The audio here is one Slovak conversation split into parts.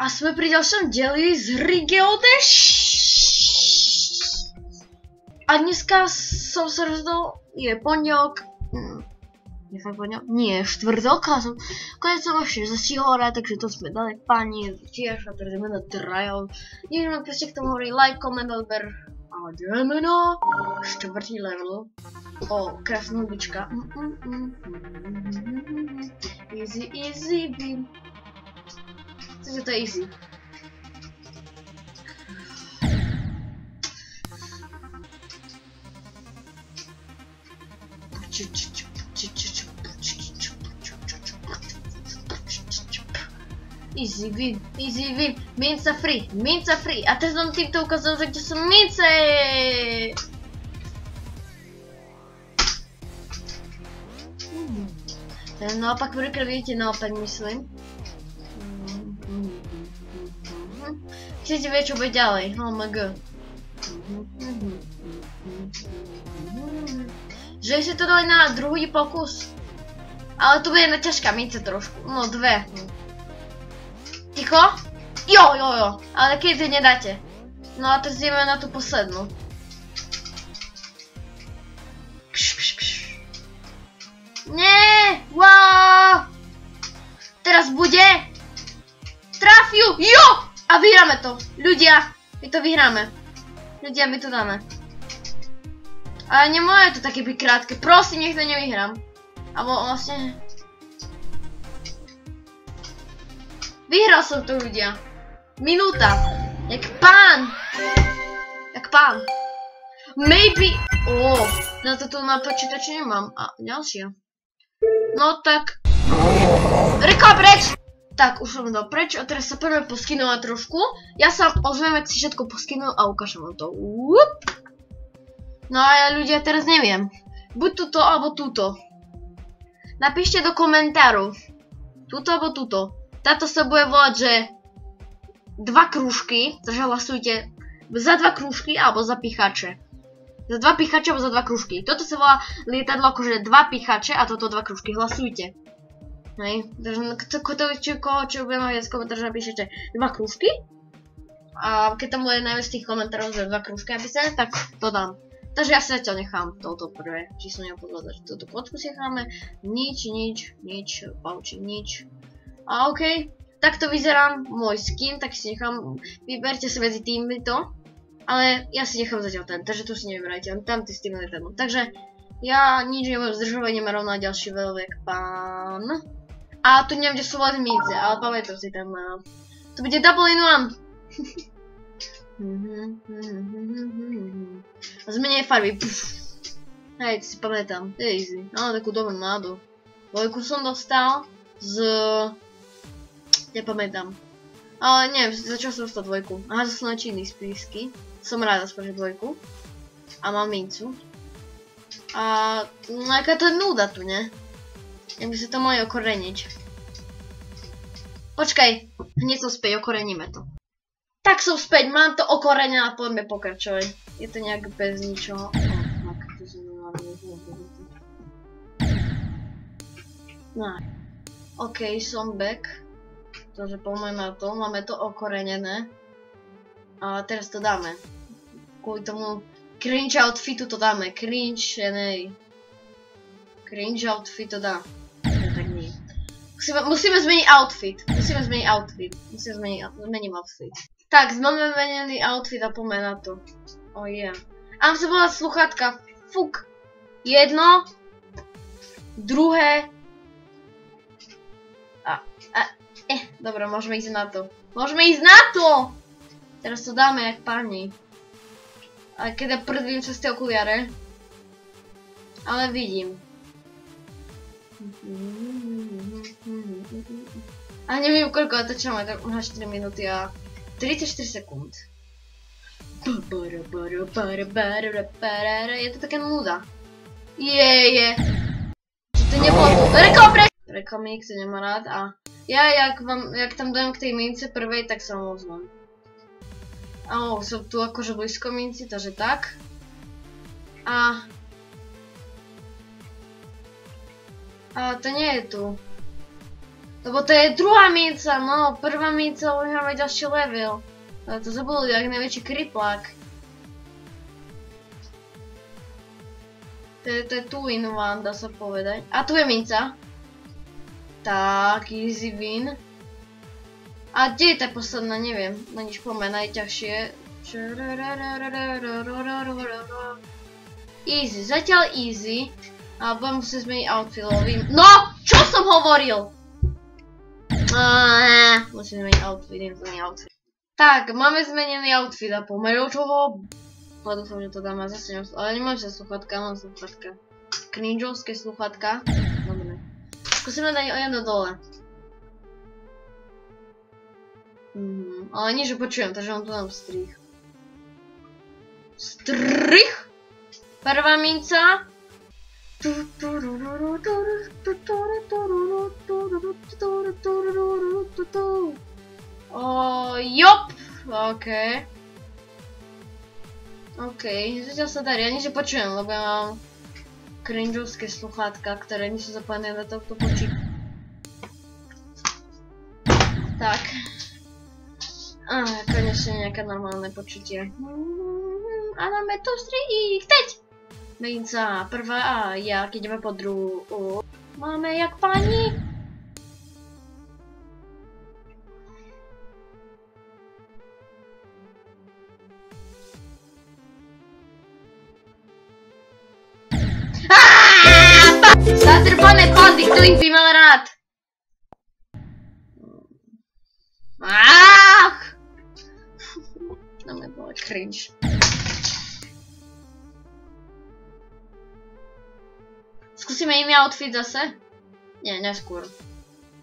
A jsme pri ďalšom dieli z hry Geodash. A dneska som sa rozhodol, je pondelok. Je fakt pondelok? Nie, štvrtok. A som konec som ešte zase hore, takže to sme dali pani tiež a teraz ideme na trial. Ideme proste k tomu hovoriť like, comment, odber. A ideme na štvrtý level. O, krásna hudbička. Easy, easy, beam. Takže to je easy. Easy win, minca free, a teraz vám týmto ukázal, že kde sú mince. Naopak prvýkrát vidíte, naopak myslím. Chcete vedieť, čo bude ďalej, OMG. Že si to dali na druhý pokus. Ale to bude na ťažká mince trošku, no dve. Ticho? Jo, ale keď to nedáte. No a teraz ideme na tú poslednú. Nie, wow! Teraz bude. Trafiu, jo! A vyhráme to, ľudia, my to vyhráme. Ľudia, my to dáme. Ale nemôže to také byť krátke, prosím, nech to nevyhrám. Alebo vlastne... Vyhral som to, ľudia. Minúta. Jak pán. Maybe... na to tu na počítači nemám. A ďalšia. No tak... Rýchlo preč! Tak, už som dal preč a teraz sa poďme poskinovať trošku. Ja sa ozvem, ak si všetko poskinu a ukážem vám to. No a ja, ľudia, teraz neviem. Buď tuto, alebo tuto. Napíšte do komentárov. Tuto, alebo tuto. Táto sa bude volať, že 2 krúžky, takže hlasujte za 2 krúžky alebo za pichače. Za 2 pichače alebo za 2 krúžky. Toto sa volá lietadlo akože 2 pichače a toto 2 krúžky. Hlasujte. Hej, takže čo budeme viac komentárov, napíšete 2 krúžky. A keď tam bude najviac tých komentárov za 2 krúžky napísané, tak to dám. Takže ja si zatiaľ nechám toto prvé číslo nepodľadať. Toto kocku si necháme. Nič, pauči, nič. A okej, takto vyzerá môj skin, tak si nechám, vyberte si medzi týmito, ale ja si nechám zatiaľ ten, takže tu si nevyberajte, tam ty s tým letadlom. Takže ja nič nebudem zdržovať, ideme rovno na ďalší veľvek pán. A tu neviem, kde sú mince, ale pamätám si tam, to bude double in one. Zmenej farby. Hej, to si pamätám, to je easy, ale takú dobrú nádu. Dvojku som dostal z... Nepamätám. Ale neviem, začal som dostať 2. Aha, to sú načíny spísky. Som rád aspoň, že 2. A mám mincu. A... no aká to je núda tu, ne? Jak by sa to mohli okoreniť. Počkaj, hneď som späť, okoreníme to. Tak som späť, mám to okorenené a poďme pokračovať. Je to nejak bez ničoho. No. OK, som back. Takže poďme na to, máme to okorenené. A teraz to dáme. Kvôli tomu cringe outfitu to dáme. Cringe outfit to dá. Tak nie. Musíme zmeniť outfit. Zmením outfit. Tak, máme zmenený outfit a poďme na to. Oh yeah. A mám sa volať sluchátka. Fuk. 1. 2. Dobre, môžeme ísť na to. Teraz to dáme jak páni. A keď ja prdím cez tie okuliare. Ale vidím. A neviem koľko otočíme, tak už 4 minúty a 34 sekúnd. Je to taká nuda. Je. To nebolo tu. Reklamy nikto nemá rád a ja, jak tam dojem k tej mince prvej, tak sa ozvem. Som tu akože blízko minci, takže tak. A to nie je tu. Lebo to je druhá minca, no, prvá minca, už máme ďalší level. Ale to zabudli, jak najväčší kriplák. To je two in one, dá sa povedať. A tu je minca. Tak, easy win. A kde je tá posledná, neviem. Na nič poďme, najťažšie. Easy, zatiaľ easy. A budem musieť zmeniť outfit. No! Čo som hovoril? Musím zmeniť outfit, Tak, máme zmenený outfit a pomeril čoho? Dúfam, že to dáme zase, ale nemám sa sluchatka, mám sluchatka. Cringeovské sluchatka. Dobre. Skúsime dať jedno dole. Ale nič, že počujem, takže mám tu dám strich. Strich! Prvá minca. Jop! Okej. Okej, zatiaľ sa darí, ja nič nepočujem, lebo ja mám cringeovské sluchátka, ktoré nie sú zapojené do tohto počítača. Tak. Konečne nejaké normálne počutie. A máme tu strich, teď! Minca, prvá a jak ideme po druhú. Máme jak pani. Zatrpané pandy, kto ich by mal rád? No mi bolo cringe. Skúsime iný outfit zase? Nie, neskôr.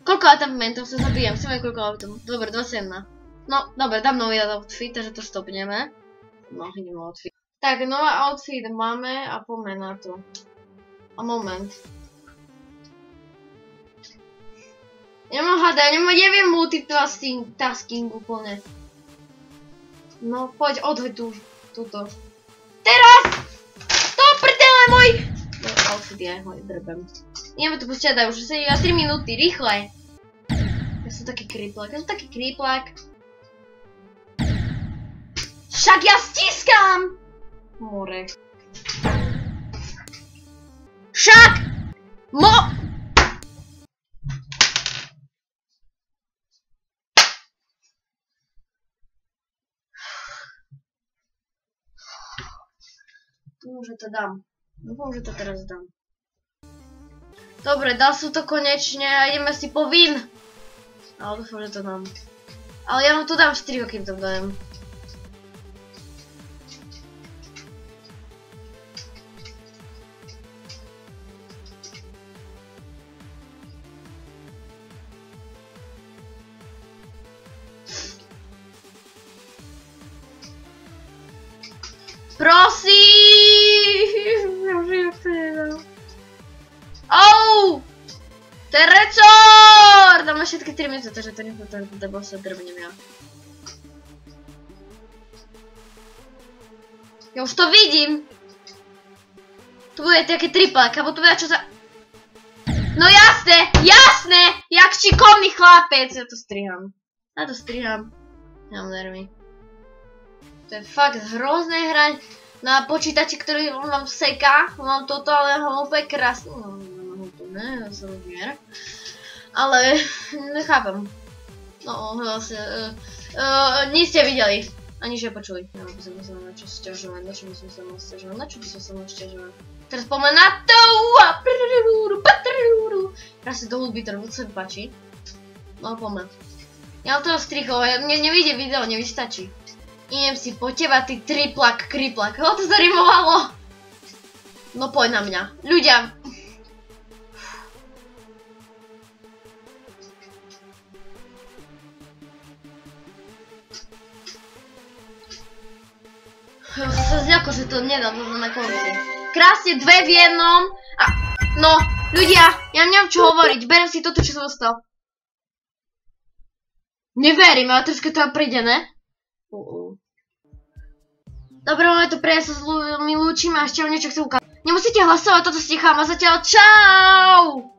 Koľko atamentov sa zabijem? Chceme koľko outfitov? Dobre, 21. No, dobre, dám nový outfit, takže to stopneme. No, idem outfit. Tak, nová outfit máme a poďme na to. A moment. Nemám hada, neviem multitasking úplne. No, poď, odhoď túto. Teraz! To prdele môj! No, outfit je, hoj, drbem. Ideme tu pustiať, daj, už sa iba 3 minúty, rýchle. Ja som taký kriplák, Však ja stiskám! More. Však! Dúfam, že to dám. Dúfam, že to teraz dám. Dobre, dal som to konečne a ideme si po vín. Ale dúfam, že to dám. Ale ja mu to dám 4, kým to dajem. Prosím! Jak to nedám. Au! Terecor! Dáme všetky 3 minúty, takže to nebo sa drbnem ja. Ja už to vidím! Tu bude taký triplák, alebo tu bude čo sa... No jasné! Jak šikovný chlapec! Ja to striham. Nemám nervy. To je fakt hrozné hrať na počítači, ktorý mám seká. Mám toto, ale ho úplne krásne. No to ne, ja sa rozmier. Ale nechápem. No, vlastne, nič ste videli. Ani že počuli. Ja by som sa na čo sťažovať. Na čo by som sa mal sťažovať? Teraz poďme na to! Teraz si do hudby, ktorú sa mi páči. No, poďme. Ja mám toho strikov, mne nevidie video, nevystačí. Idem si po teba, ty triplak, kriplak. To zarimovalo. No poď na mňa. Ľudia. Ja sa zďako, že to nedám toto na konci. Krásne 2 v jednom. No, ľudia, ja nemám čo hovoriť. Berem si toto, čo som dostal. Neverím, ale troška to príde, ne? Dobre, máme tu pre, ja sa s vami lúčim a ešte vám niečo chcem ukázať. Nemusíte hlasovať, toto stichám a zatiaľ čau!